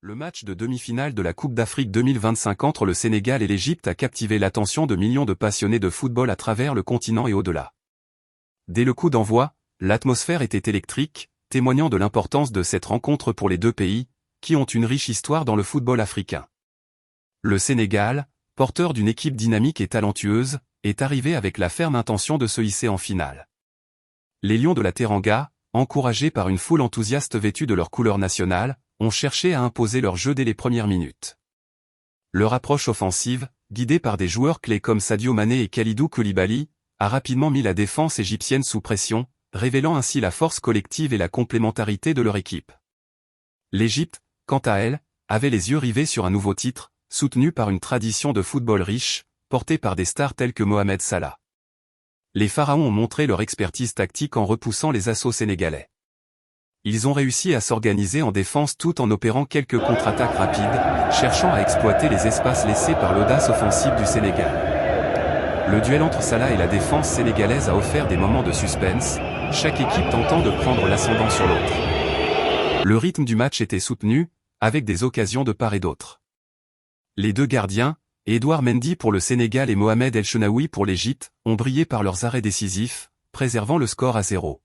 Le match de demi-finale de la Coupe d'Afrique 2025 entre le Sénégal et l'Égypte a captivé l'attention de millions de passionnés de football à travers le continent et au-delà. Dès le coup d'envoi, l'atmosphère était électrique, témoignant de l'importance de cette rencontre pour les deux pays, qui ont une riche histoire dans le football africain. Le Sénégal, porteur d'une équipe dynamique et talentueuse, est arrivé avec la ferme intention de se hisser en finale. Les Lions de la Teranga, encouragés par une foule enthousiaste vêtue de leur couleur nationale, ont cherché à imposer leur jeu dès les premières minutes. Leur approche offensive, guidée par des joueurs clés comme Sadio Mané et Kalidou Koulibaly, a rapidement mis la défense égyptienne sous pression, révélant ainsi la force collective et la complémentarité de leur équipe. L'Égypte, quant à elle, avait les yeux rivés sur un nouveau titre, soutenu par une tradition de football riche, portée par des stars telles que Mohamed Salah. Les Pharaons ont montré leur expertise tactique en repoussant les assauts sénégalais. Ils ont réussi à s'organiser en défense tout en opérant quelques contre-attaques rapides, cherchant à exploiter les espaces laissés par l'audace offensive du Sénégal. Le duel entre Salah et la défense sénégalaise a offert des moments de suspense, chaque équipe tentant de prendre l'ascendant sur l'autre. Le rythme du match était soutenu, avec des occasions de part et d'autre. Les deux gardiens, Edouard Mendy pour le Sénégal et Mohamed El Chenaoui pour l'Égypte, ont brillé par leurs arrêts décisifs, préservant le score à 0.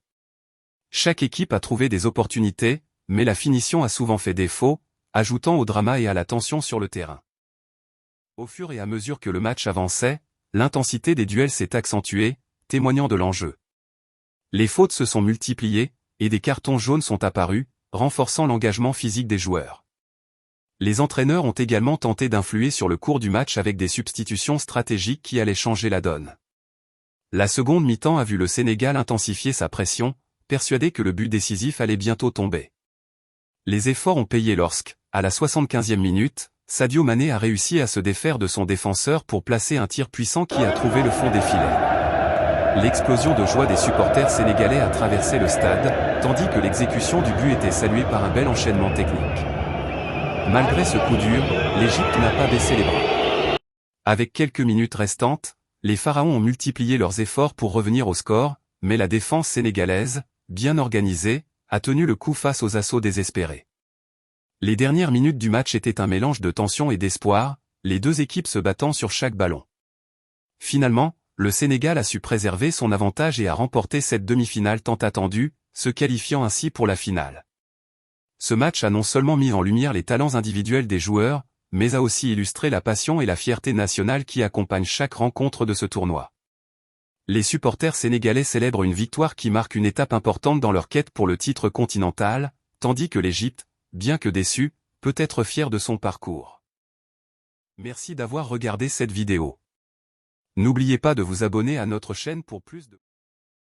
Chaque équipe a trouvé des opportunités, mais la finition a souvent fait défaut, ajoutant au drama et à la tension sur le terrain. Au fur et à mesure que le match avançait, l'intensité des duels s'est accentuée, témoignant de l'enjeu. Les fautes se sont multipliées, et des cartons jaunes sont apparus, renforçant l'engagement physique des joueurs. Les entraîneurs ont également tenté d'influer sur le cours du match avec des substitutions stratégiques qui allaient changer la donne. La seconde mi-temps a vu le Sénégal intensifier sa pression, persuadé que le but décisif allait bientôt tomber. Les efforts ont payé lorsque, à la 75e minute, Sadio Mané a réussi à se défaire de son défenseur pour placer un tir puissant qui a trouvé le fond des filets. L'explosion de joie des supporters sénégalais a traversé le stade, tandis que l'exécution du but était saluée par un bel enchaînement technique. Malgré ce coup dur, l'Égypte n'a pas baissé les bras. Avec quelques minutes restantes, les Pharaons ont multiplié leurs efforts pour revenir au score, mais la défense sénégalaise, bien organisée, a tenu le coup face aux assauts désespérés. Les dernières minutes du match étaient un mélange de tension et d'espoir, les deux équipes se battant sur chaque ballon. Finalement, le Sénégal a su préserver son avantage et a remporté cette demi-finale tant attendue, se qualifiant ainsi pour la finale. Ce match a non seulement mis en lumière les talents individuels des joueurs, mais a aussi illustré la passion et la fierté nationale qui accompagnent chaque rencontre de ce tournoi. Les supporters sénégalais célèbrent une victoire qui marque une étape importante dans leur quête pour le titre continental, tandis que l'Égypte, bien que déçue, peut être fière de son parcours. Merci d'avoir regardé cette vidéo. N'oubliez pas de vous abonner à notre chaîne pour plus de